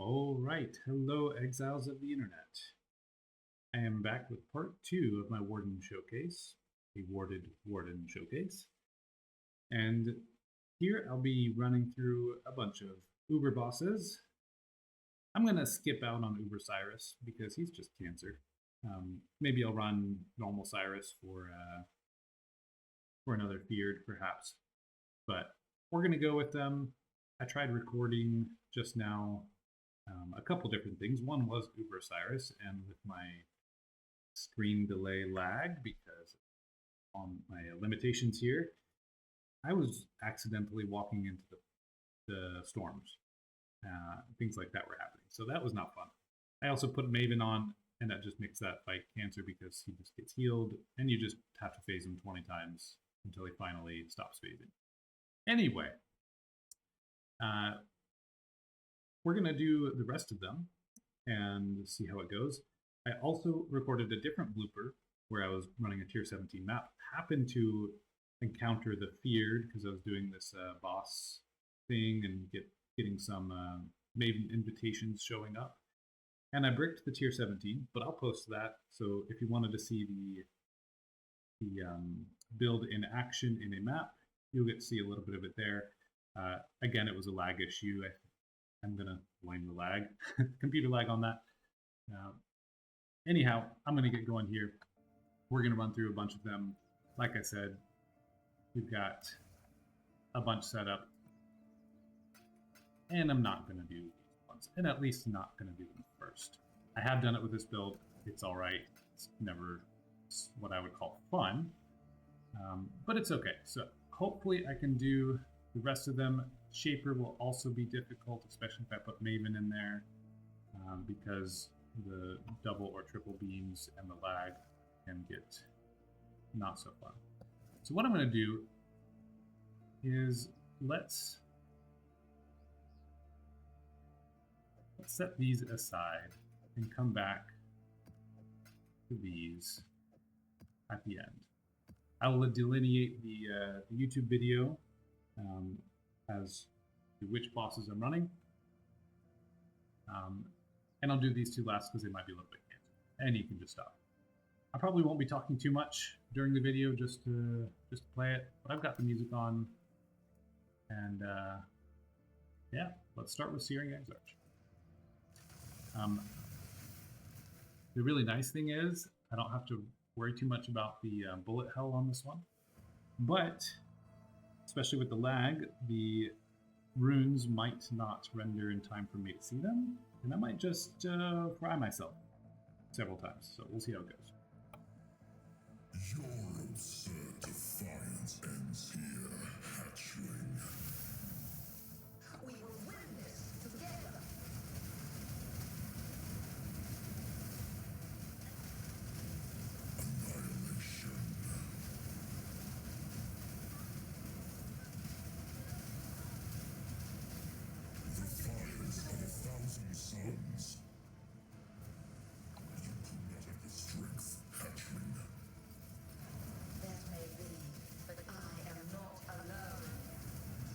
All right, hello exiles of the internet. I am back with part 2 of my Warden showcase, a warded Warden showcase. And here I'll be running through a bunch of Uber bosses. I'm going to skip out on Uber Sirus because he's just cancer. Maybe I'll run normal Sirus for another feared perhaps. But we're going to go with them. I tried recording just now a couple different things. One was Uber Sirus, and with my screen delay lag, because on my limitations here, I was accidentally walking into the storms. Things like that were happening. So that was not fun. I also put Maven on, and that just makes that fight cancer because he just gets healed, and you just have to phase him 20 times until he finally stops phasing. Anyway, we're going to do the rest of them and see how it goes. I also recorded a different blooper where I was running a tier 17 map. Happened to encounter the feared because I was doing this boss thing and getting some Maven invitations showing up. And I bricked the tier 17, but I'll post that. So if you wanted to see the build in action in a map, you'll get to see a little bit of it there. Again, it was a lag issue. I'm going to blame the lag, computer lag on that. Anyhow, I'm going to get going here. We're going to run through a bunch of them. Like I said, we've got a bunch set up. And I'm not going to do these ones, and at least not going to do them first. I have done it with this build. It's all right. It's never what I would call fun, but it's okay. So hopefully I can do the rest of them. Shaper will also be difficult, especially if I put Maven in there, because the double or triple beams and the lag can get not so fun. So what I'm going to do is let's set these aside and come back to these at the end. I will delineate the YouTube video as to which bosses I'm running. And I'll do these two last because they might be a little bit cancer. And you can just stop. I probably won't be talking too much during the video just to play it, but I've got the music on. And yeah, let's start with Searing Exarch. The really nice thing is I don't have to worry too much about the bullet hell on this one, but especially with the lag, the runes might not render in time for me to see them, and I might just fry myself several times, so we'll see how it goes. Your absurd defiance ends here, hatchling. We will win this together. Annihilation. The fires of 1,000 suns. You do not have the strength, hatchling. That may be, but I am not alone.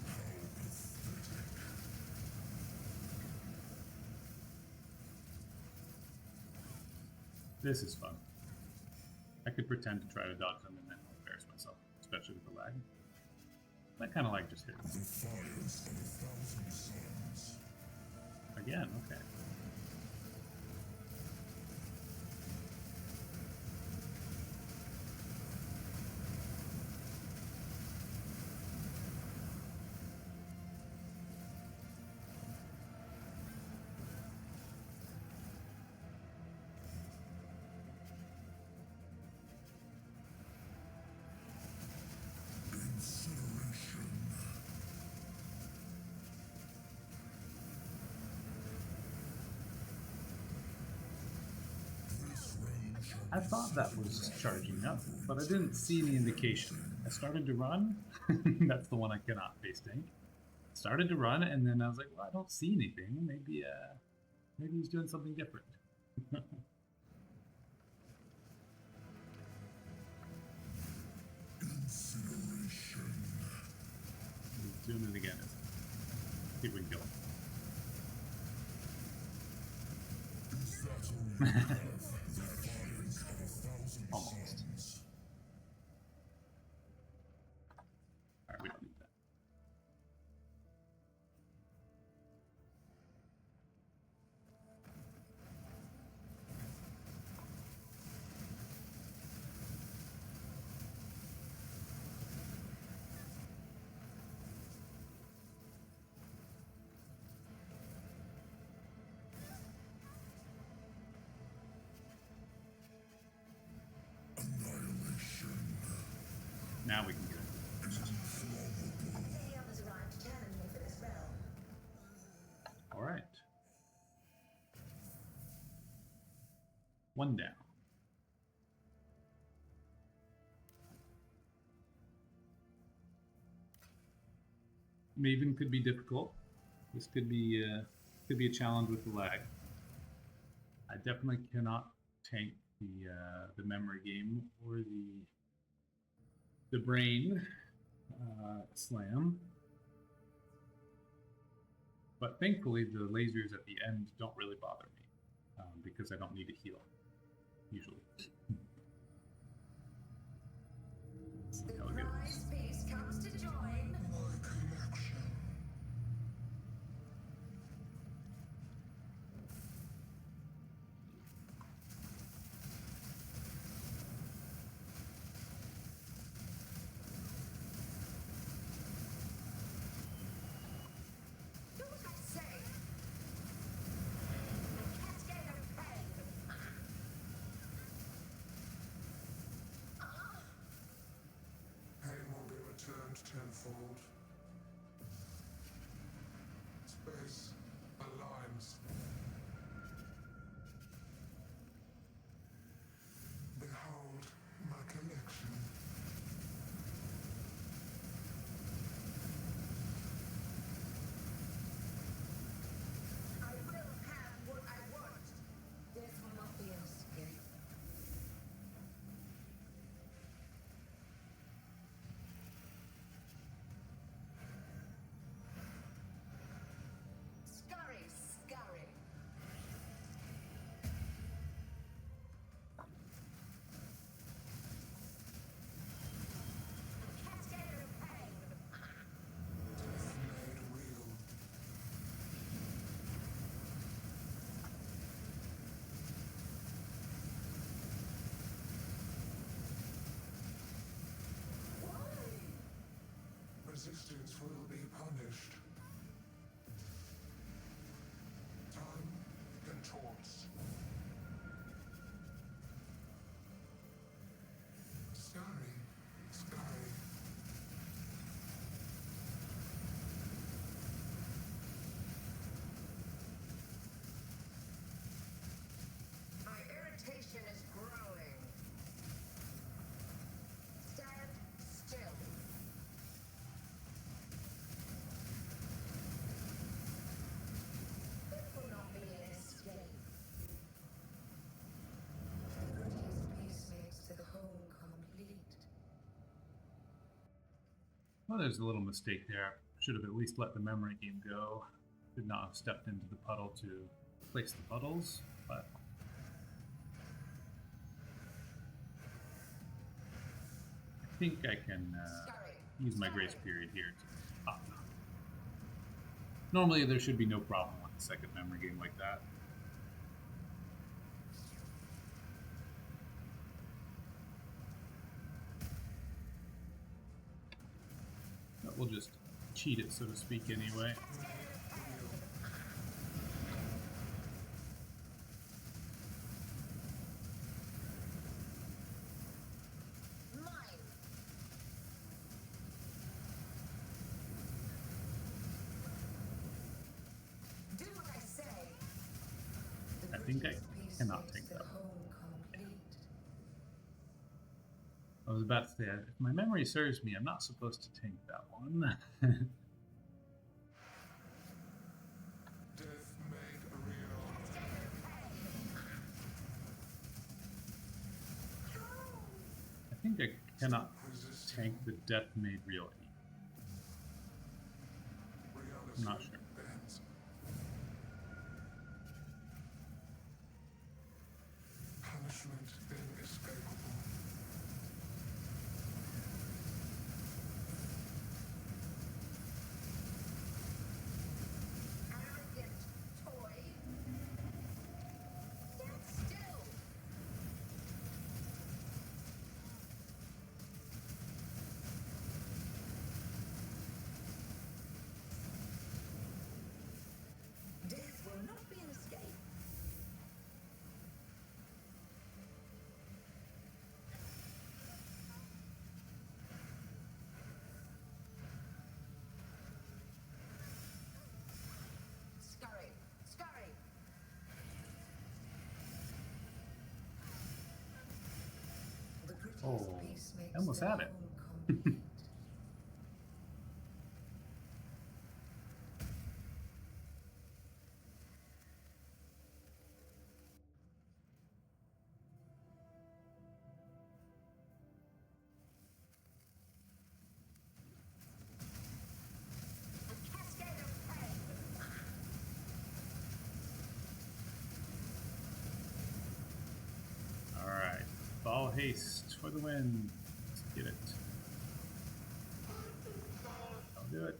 How pathetic. This is fun. I could pretend to try to dodge them and then embarrass myself, especially with the lag. That kind of lag just hit. The fires of 1,000 suns. Again, okay. Incineration. This realm shall I thought that was charging up, but I didn't see any indication. I started to run. That's the one I cannot face tank. Started to run, and then I was like, well, I don't see anything. Maybe he's doing something different. incineration. He's doing it again. See if we can kill him. Almost. Alright, we don't need that. Now we can get it. Any others arrived to challenge me for this realm? Alright. One down. Maven could be difficult. This could be a challenge with the lag. I definitely cannot tank the memory game or the brain slam. But thankfully, the lasers at the end don't really bother me because I don't need to heal usually. See how it goes. Prize piece comes to join. My collection. Do what I say. Cascade of pain. Pain will be returned tenfold. Space aligns. Behold my collection. I will have what I want. Death will not be an escape. Scurry, scurry. Cascade of pain. Made real. Resistance will be punished. Time contorts. Scurry, scurry. My irritation is growing. Stand still. It will not be an escape. The prettiest piece makes the whole complete. Well, there's a little mistake there. Should have at least let the memory game go. Should not have stepped into the puddle to place the puddles, but I think I can Scurry. use my grace period here to pop. Normally there should be no problem with the second memory game like that. But we'll just cheat it, so to speak, anyway. Mine. Do what I say. The I think I prettiest piece cannot makes take the that. whole complete. I was about to say, if my memory serves me, I'm not supposed to tank that one. Death made real. I think I cannot Resisting tank the death made real. reality I'm not sure. bends. I almost had it. Alright. Ball haste for the win. Let's get it. I'll do it.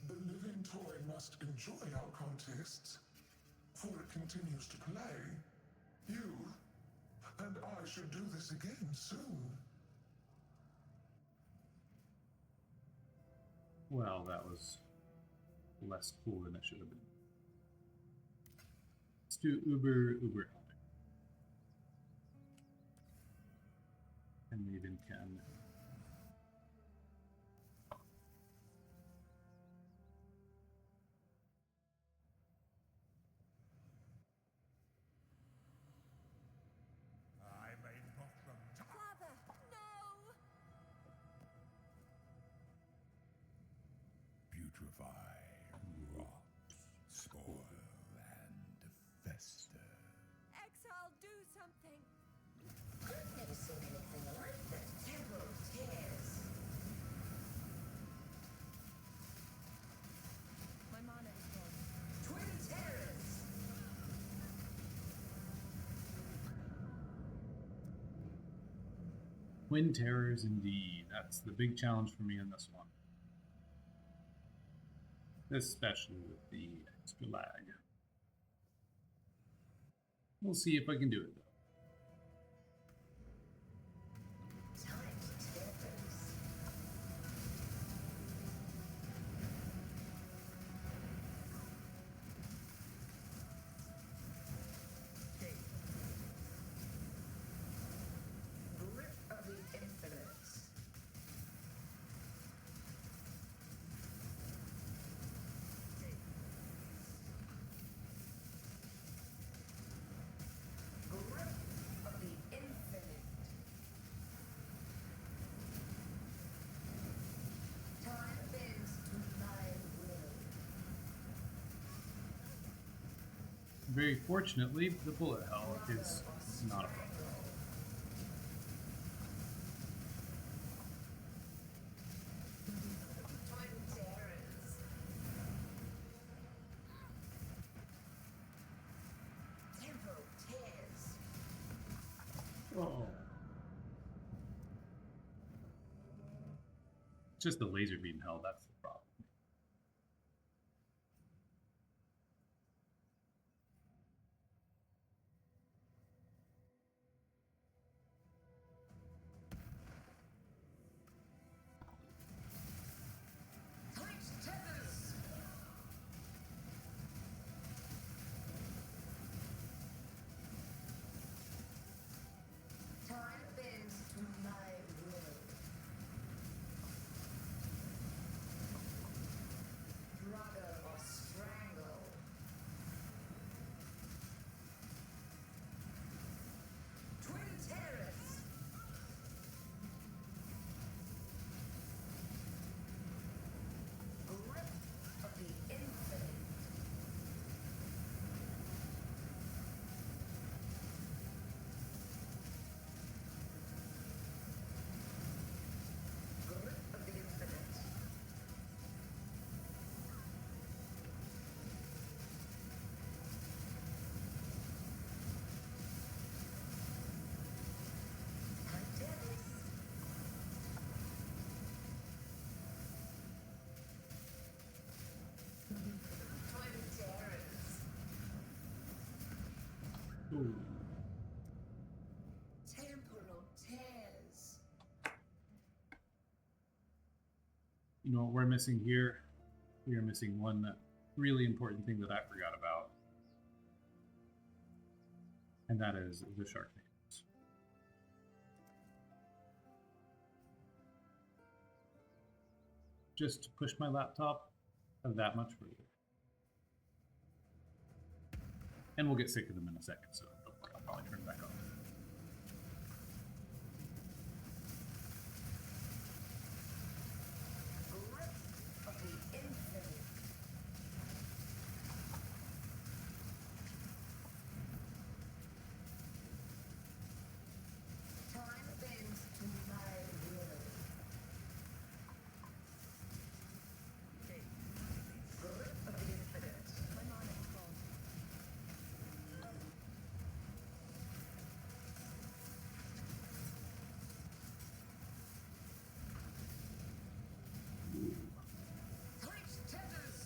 The living toy must enjoy our contests, for it continues to play. You and I should do this again soon. Well, that was less cool than it should have been. Let's do Uber Epic. And Maven can. I may knock them down. Father, no! Putrefy, rot, spoil, and fester. Exile, do something! I've never seen anything like that. Temporal tears. My mana is gone. Twin terrors. Twin Terrors indeed. That's the big challenge for me in this one. Especially with the extra lag. We'll see if I can do it though. Tight tempers. Grip of the infinite. Grip of the infinite. Time bends to my will. Very fortunately, the bullet hell is not a problem. Twin terrors. Temporal tears. Oh. Just the laser beam hell, that's the problem. Tight tethers. Time bends to my will. Struggle or strangle. Twin terrors. Grip of the infinite. Grip of the infinite. Titanus. Twin terrors. Ooh. Temporal tears. You know what we're missing here? We are missing one really important thing that I forgot about. And that is the shark names. Just to push my laptop that much further. And we'll get sick of them in a second, so don't worry. probably turn back on. Grip of the infinite. Time bends to my will. Grip of the infinite. I'm on it, phone. Tight tethers.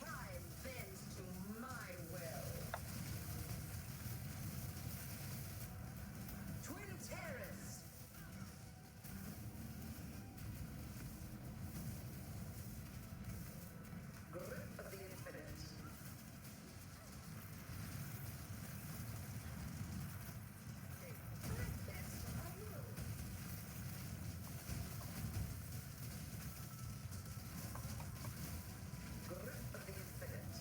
Time bends to my will. Twin terrors. Grip of the infinite. Time bends to my will. Grip of the infinite.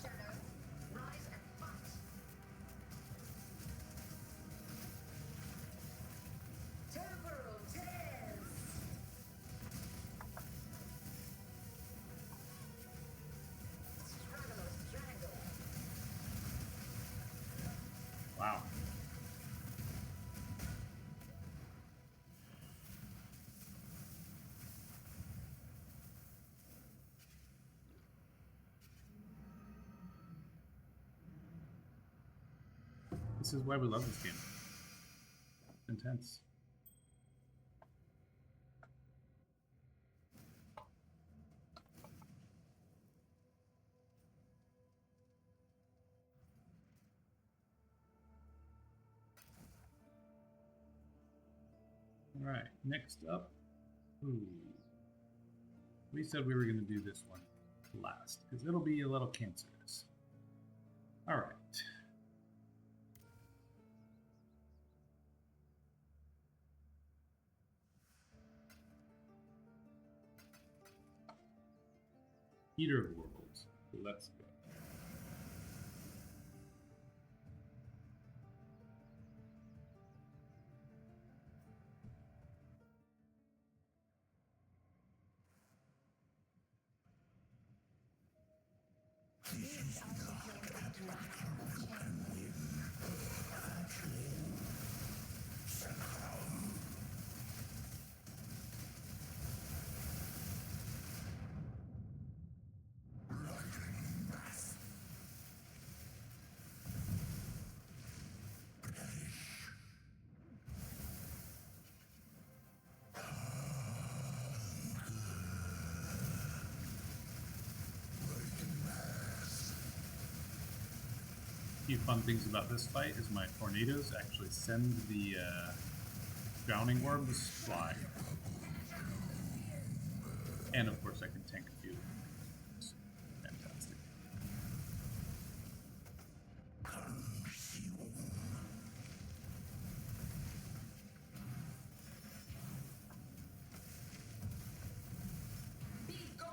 Shadow, rise and fight. Temporal tears. Struggle, strangle. Wow. This is why we love this game. Intense. All right, next up. Ooh. We said we were going to do this one last because it'll be a little cancerous. All right. Eater of Worlds. Let's go. Few fun things about this fight is my tornadoes actually send the drowning orbs flying. And of course I can tank a few. It's fantastic. Be gone.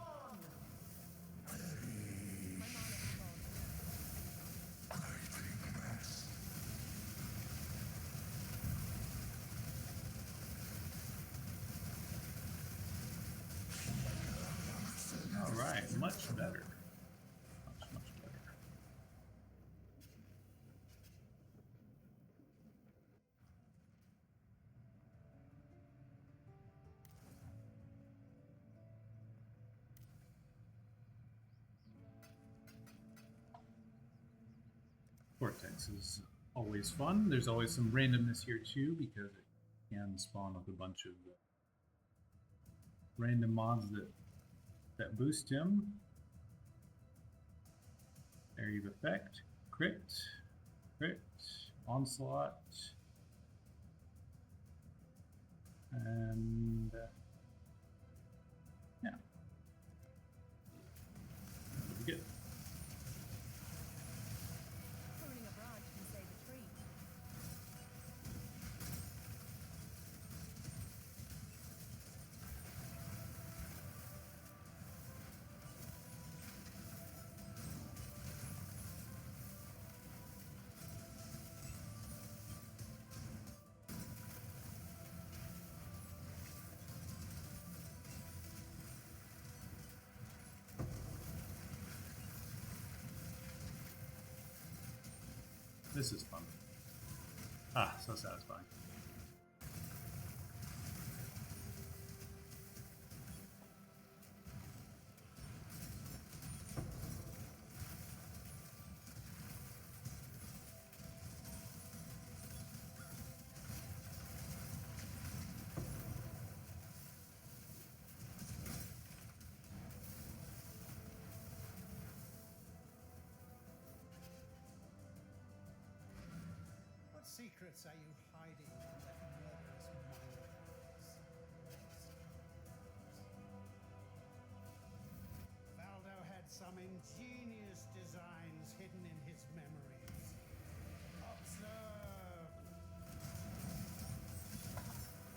Alright, much better. Much better. Cortex is always fun. There's always some randomness here too because it can spawn with a bunch of random mods that boost him. Area of effect, crit, onslaught, and yeah. Pretty good. Pruning a branch can save a tree. This is fun. Ah, so satisfying. What secrets are you hiding from that murderous mind of yours? Valdo had some ingenious designs hidden in his memories. Observe!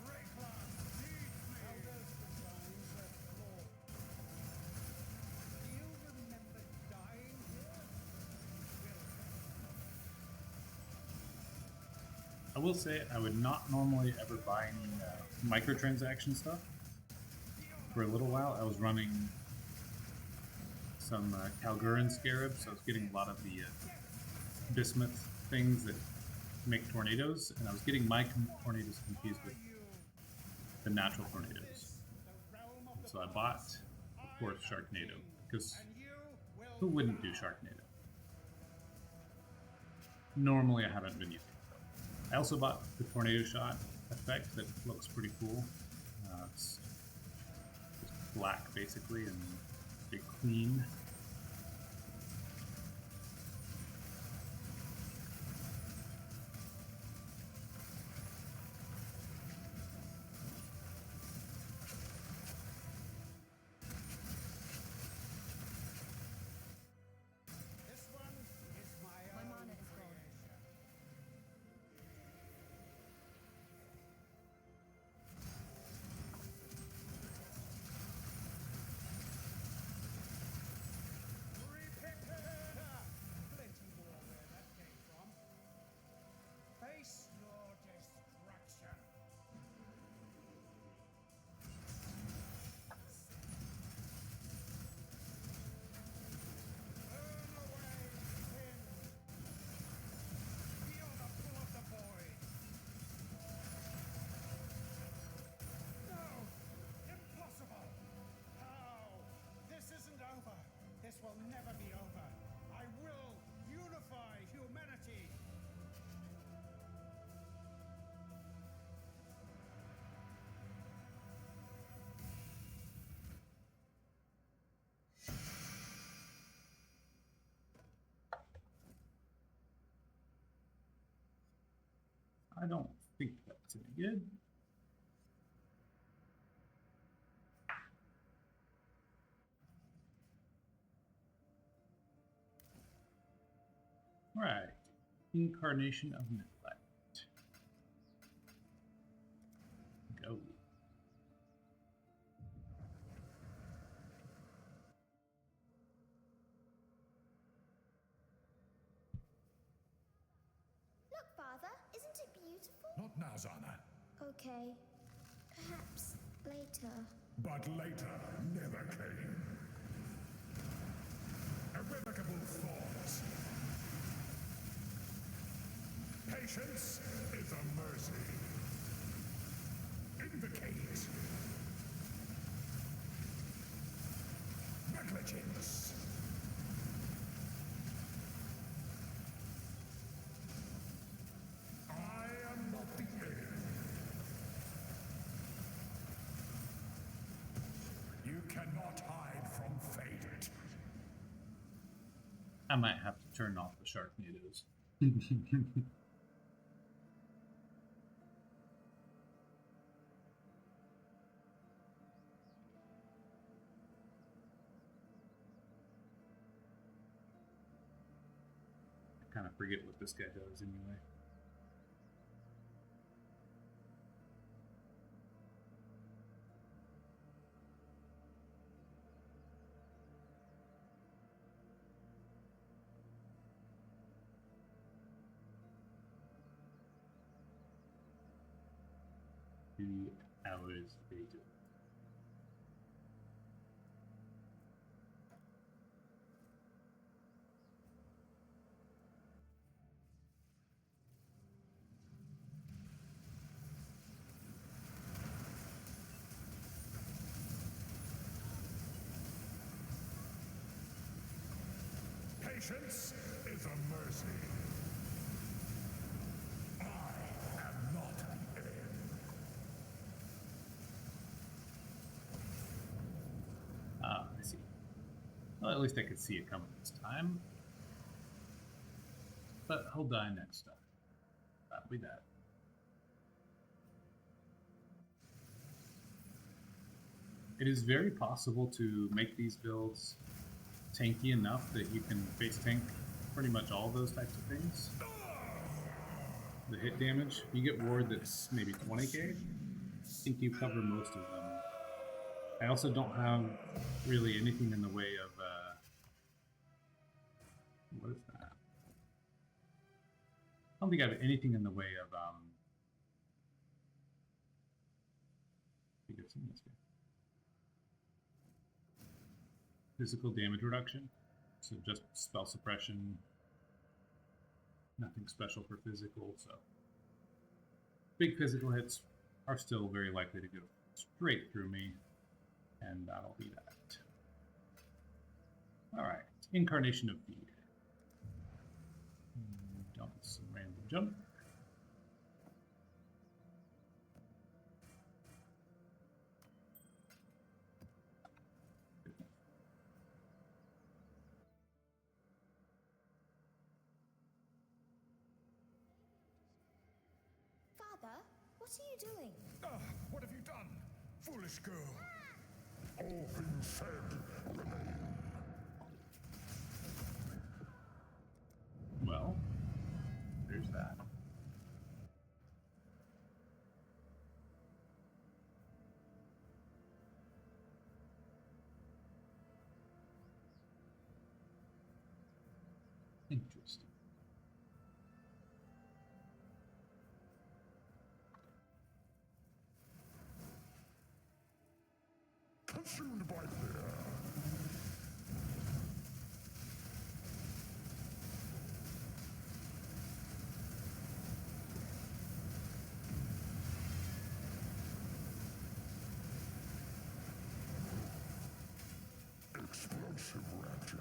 Breakler, teach me! Valdo's designs are flawed. Do you remember dying here? I will say I would not normally ever buy any microtransaction stuff. For a little while, I was running some Calguran scarabs, so I was getting a lot of the bismuth things that make tornadoes, and I was getting my tornadoes confused with the natural tornadoes. And so I bought, of course, Sharknado, because who wouldn't do Sharknado? Normally, I haven't been using it. I also bought the tornado shot effect that looks pretty cool. It's just black basically and pretty clean. This one is my mana is gone. creation. Prepare! Plenty more where that came from. Face your destruction. Burn away sin. Feel the pull of the void. No! Impossible! How? This isn't over. This will never be over. I will unify humanity. I don't think that's any good. Right. Incarnation of Neglect. Go. Look, Father, isn't it beautiful? Not now, Zana. Okay, perhaps later. But later never came. Irrevocable thoughts. Patience is a mercy. Invocate. Negligence. I am not the end. You cannot hide from fate. I might have to turn off the Sharknadoes. I kind of forget what this guy does anyway. Hours later. patience is a mercy. I am not the end. Ah, I see. Well, at least I could see it coming this time. But he'll die next time. That'll be that. It is very possible to make these builds tanky enough that you can face tank pretty much all those types of things. The hit damage, you get ward that's maybe 20k. I think you cover most of them. I also don't have really anything in the way of what is that? I don't think I have anything in the way of I think it's in this game. Physical damage reduction, so just spell suppression, nothing special for physical, so big physical hits are still very likely to go straight through me, and that'll be that. Alright, Incarnation of Fear. Dump some random jump. Father, what are you doing? What have you done, foolish girl? All things said remain. Well, there's that. Interesting. Consumed by fear. Explosive rapture.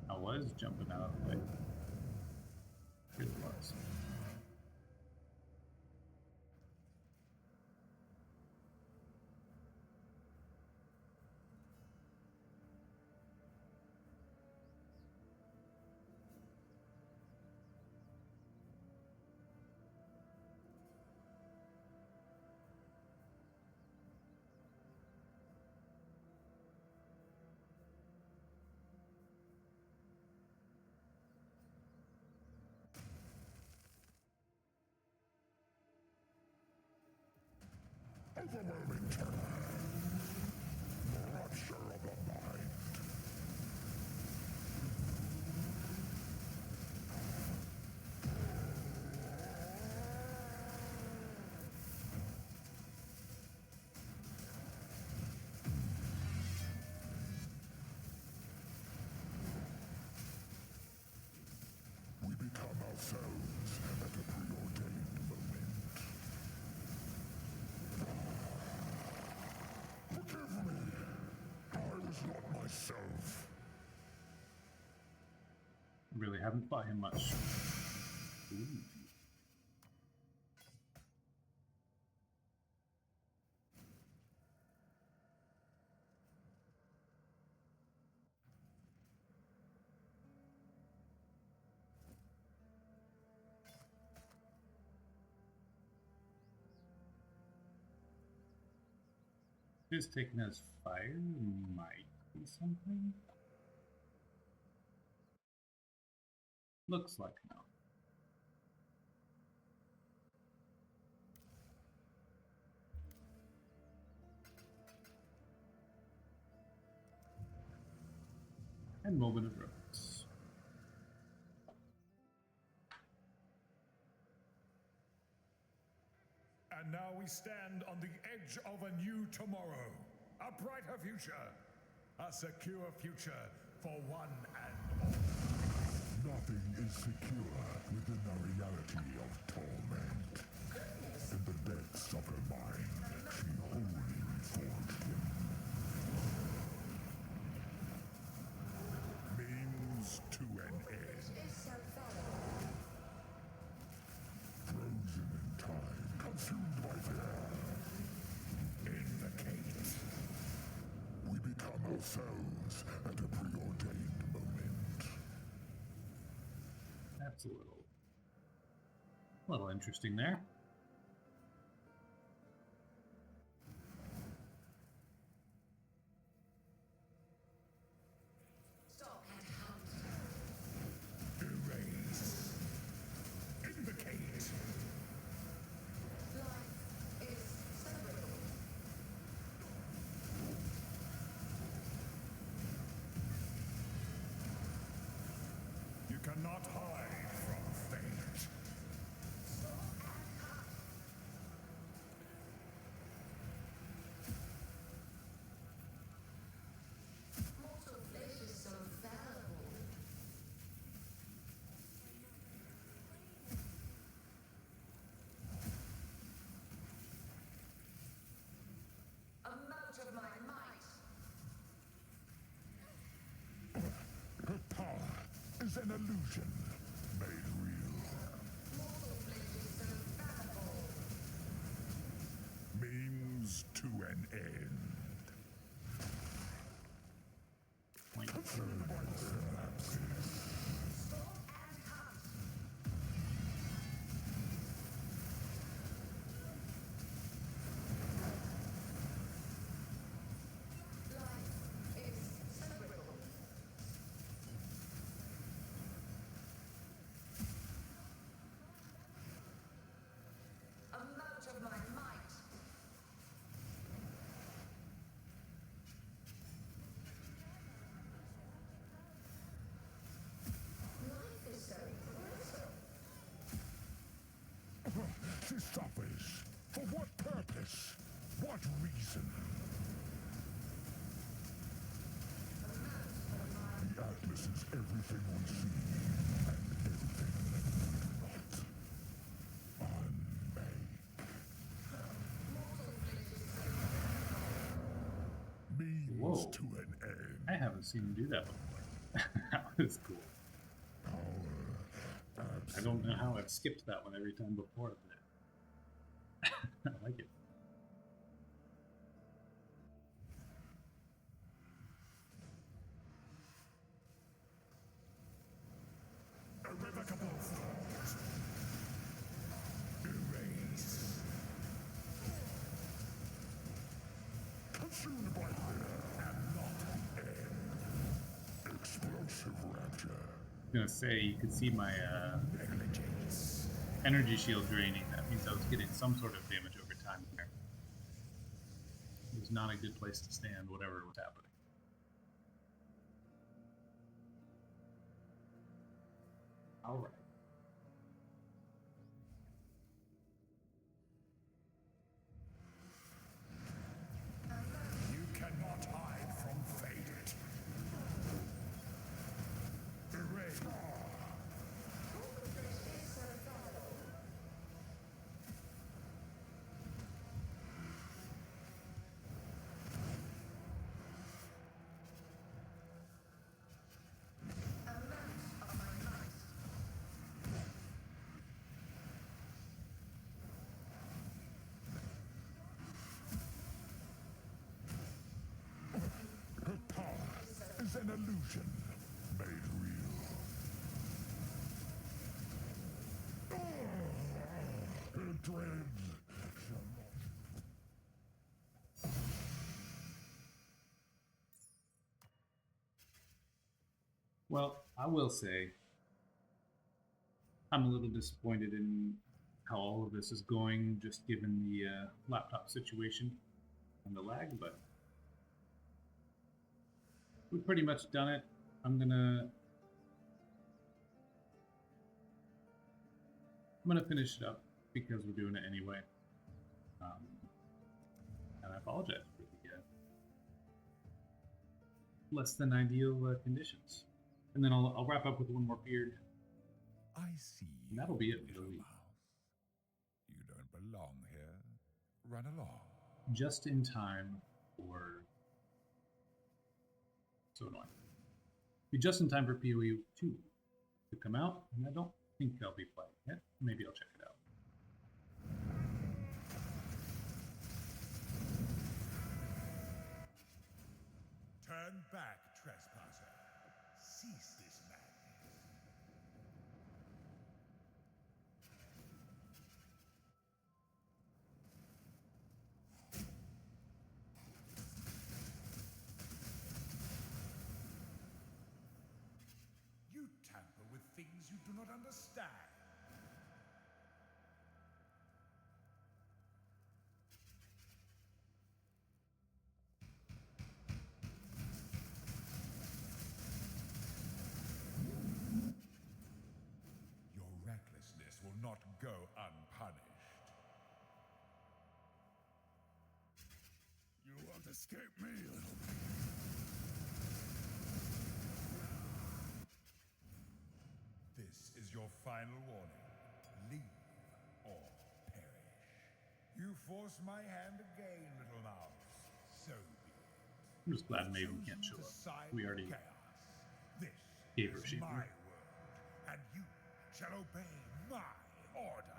I was jumping out of the way. Really was. Overwhelming terror. Rupture of the mind. We become ourselves at a preordained moment. Forgive me. I was not myself. Really haven't fought him much. Ooh. This taken as fire might be something. Looks like no. And moment of reverence. And now we stand on the edge of a new tomorrow, a brighter future, a secure future for one and all. Nothing is secure within the reality of torment. In the depths of her mind, she wholly forged him. Means to an end. Frozen in time, consumed by fear. Invocate. We become ourselves at a preordained moment. That's a little interesting there. Stop and hunt. Erase. Invocate. Life is separable. You cannot hide from fate. Mortal flesh is so fallible. A mote of my might. Her power is an illusion made real. Mortal flesh is so fallible. Means to an end. Consumed by synapses. Stop and hunt. Life is separable. A mote of my might. Life is so brutal. She suffers. For what purpose? What reason? The Atlas is everything we see and everything we do not. Unmake. Means Whoa. to an end. I haven't seen him do that before. That was cool. Power. I don't know how I've skipped that one every time before, but I like it. Irrevocable thought. Erase. Consumed by fear and not the end. Explosive rapture. I was gonna say, you could see my Negligence. energy shield draining. That means I was getting some sort of damage over time there. It was not a good place to stand, whatever was happening. Alright. You cannot hide from fate. Erase. Mortal flesh is so fallible. A mote of my might. Her power is an illusion made real. Her dread shall not. Well, I will say, I'm a little disappointed in how all of this is going, just given the laptop situation and the lag, but we've pretty much done it. I'm gonna finish it up because we're doing it anyway. And I apologize for the less than ideal conditions. And then I'll wrap up with one more beard I see you, That'll be it for the little week. mouse. You don't belong here. Run along. Just in time for... So annoying. Be just in time for PoE 2 to come out, and I don't think I'll be playing it. Maybe I'll check it out. Turn back, trespasser. Cease this madness. You tamper with things you do not understand. Your recklessness will not go unpunished. You won't escape me, little This is your final warning. Leave or perish. You force my hand again, little mouse. So be it. I'm just glad Maven can't show up. We already This gave her is shape. my world, and you shall obey my order.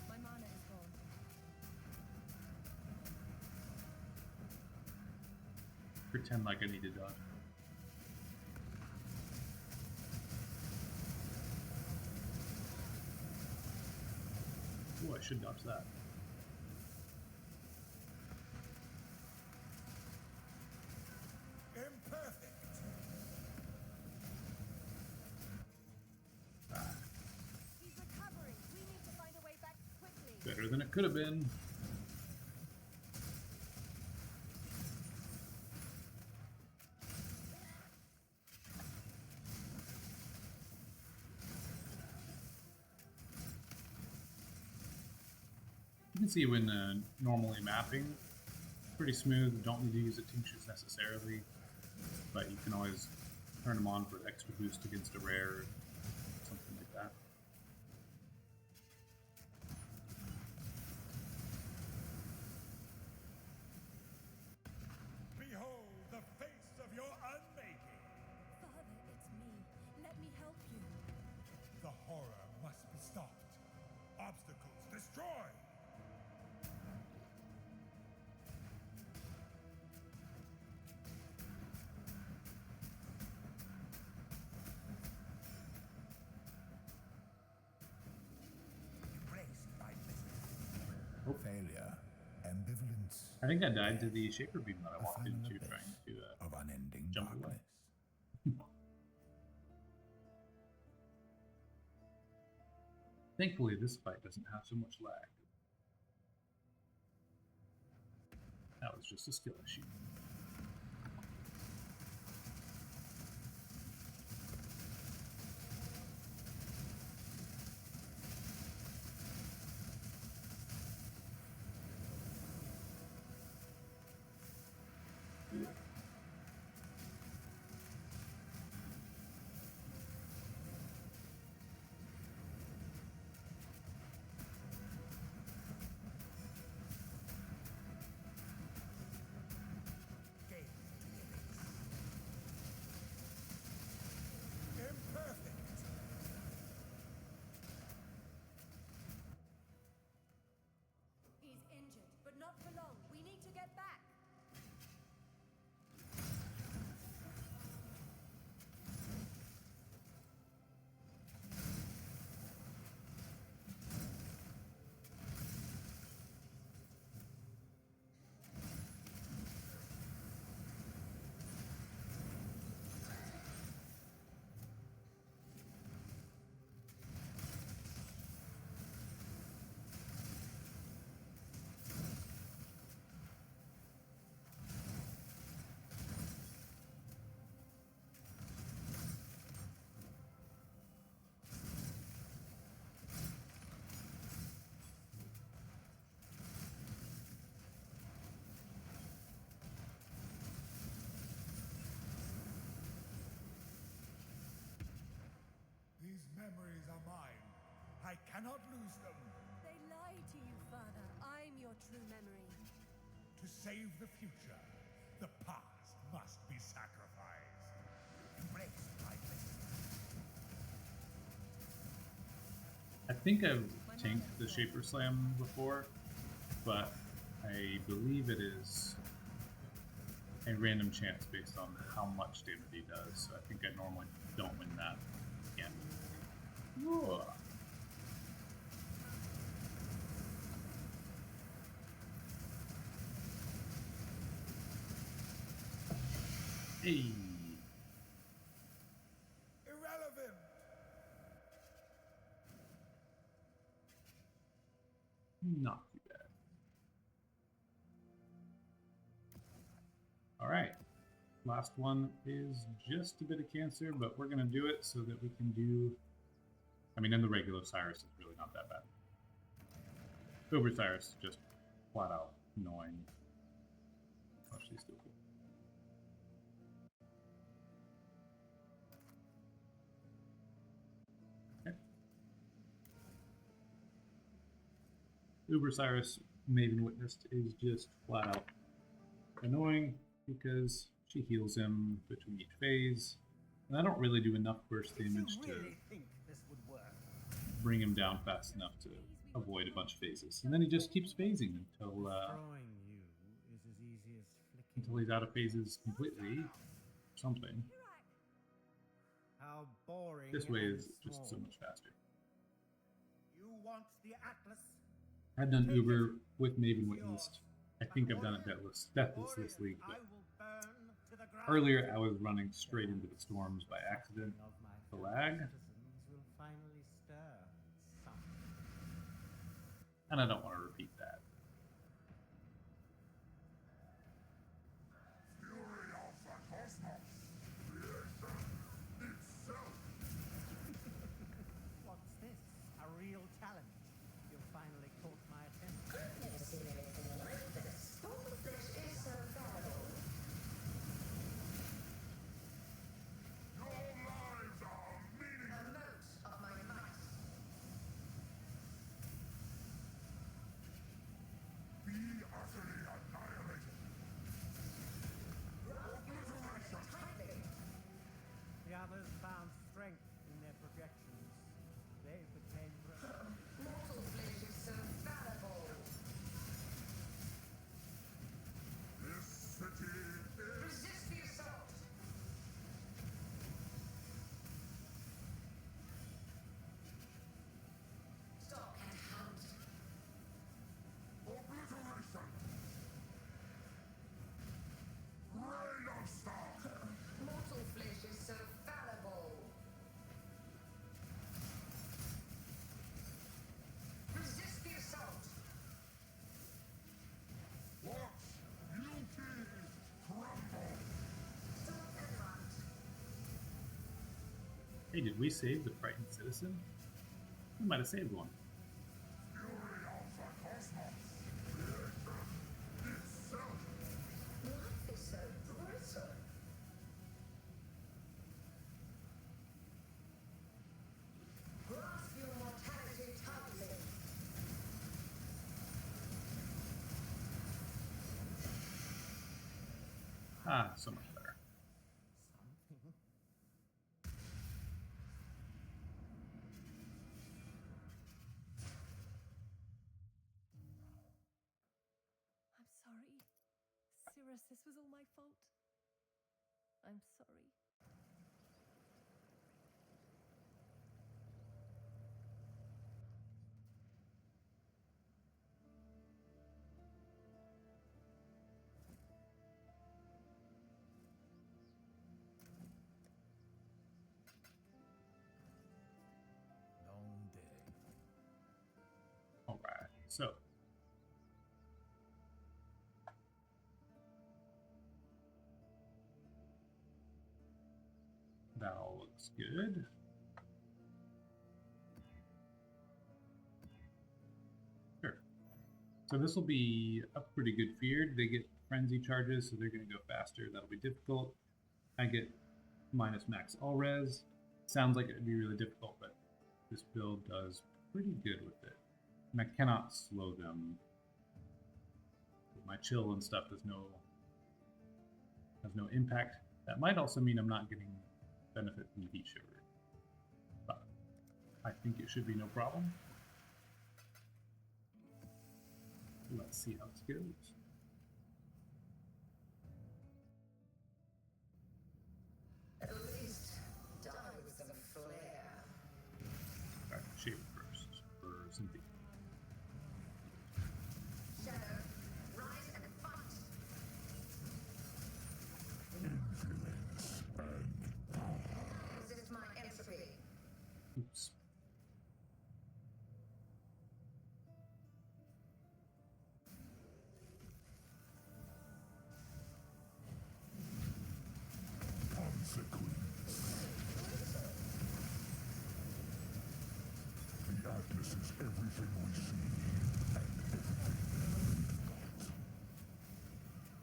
My mana is gone. Pretend like I need to dodge. Oh, I should dodge that. Imperfect. He's recovering. We need to find a way back quickly. Better than it could have been. You can see when normally mapping, pretty smooth. Don't need to use the tinctures necessarily, but you can always turn them on for extra boost against a rare, something like that. Behold the face of your unmaking. Father, it's me. Let me help you. The horror must be stopped. Obstacles destroyed. Embraced by blizzard. Oh. Failure, ambivalence, I think I died to the Shaper Beam that I the walked final into abyss trying to of unending jump away. darkness. Thankfully, this fight doesn't have so much lag. That was just a skill issue. memories are mine. I cannot lose them. They lie to you, Father. I'm your true memory. To save the future, the past must be sacrificed. Embrace my blessing. I think I've tanked the Shaper Slam before, but I believe it is a random chance based on how much damage he does. So I think I normally don't win that again. Whoa. Hey. Irrelevant. Not too bad. Alright. Last one is just a bit of cancer, but we're going to do it so that we can do... I mean, in the regular Sirus, it's really not that bad. Uber Sirus, just flat out annoying. Oh, she's still cool. Okay. Uber Sirus, Maven witnessed, is just flat out annoying because she heals him between each phase, and I don't really do enough burst damage to think this would work? bring him down fast enough to avoid a bunch of phases. And then he just keeps phasing until Destroying you is as easy as flicking. he's out of phases completely. Something. How boring. This way and is just so small. much faster. You want the Atlas? I've done Uber with Maven witnessed. I think I've done it deathless this league, I but will burn to the ground. earlier I was running straight into the storms by accident. Of my The fellow lag. citizens will finally stir something. And I don't want to repeat that. Fury of the cosmos, creation itself. What's this? A real challenge? You've finally caught my attention. I've never seen anything like this. All of this is so valuable. Your lives are A meaningless. note of my might. Be utterly annihilated. Obliteration. Tightly. The others found strength in their projections. They became Mortal flesh is so fallible. This city is Resist the assault. Stalk and hunt. obliteration. Rain of star. Mortal flesh is so fallible. Resist the assault. Watch beauty crumble. Stalk and hunt. Hey, did we save the frightened citizen? We might have saved one. Fury of the cosmos, creation itself. Life is so brutal. Grasp your mortality tightly. Ah, so much better. something. I'm sorry. Sirus, this was all my fault. I'm sorry. Long day. Alright, so. That all looks good. Sure. So this will be a pretty good feared. They get frenzy charges, so they're going to go faster. That'll be difficult. I get minus max all res. Sounds like it would be really difficult, but This build does pretty good with it. And I cannot slow them. My chill and stuff has no impact. That might also mean I'm not getting benefit from the heat shiver. But I think it should be no problem. Let's see how this goes. At least die with some flair. Alright, shape first for Cynthia. Shadow, rise and fight. Influence and power. Resist my entropy. Oops. Consequence. The Atlas is everything we see and everything we've got.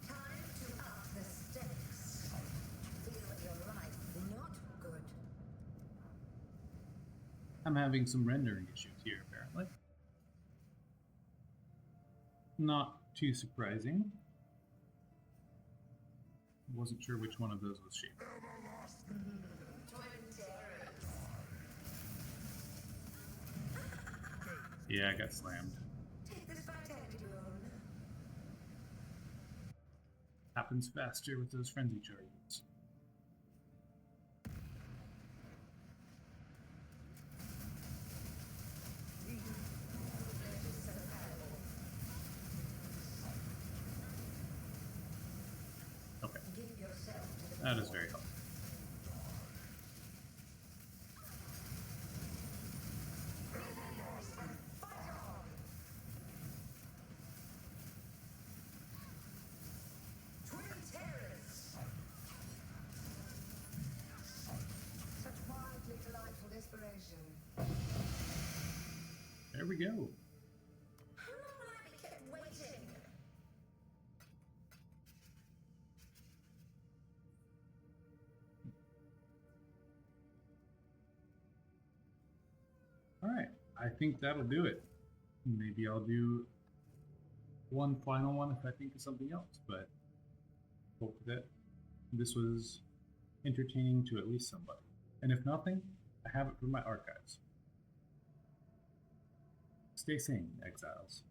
Time to up the stakes. Feel your life not good. I'm having some rendering issues here, apparently. Not too surprising. Wasn't sure which one of those was shaped. Twin terrors. Yeah, I got slammed. Take this vitality rune. Happens faster with those frenzy charges. Okay, Give yourself to the that is very helpful. twin terrors. Such wildly delightful inspiration. There we go. How long will I be kept waiting? Alright, I think that'll do it. Maybe I'll do one final one if I think of something else, but hope that this was entertaining to at least somebody. And if nothing, I have it for my archives. Stay sane, exiles.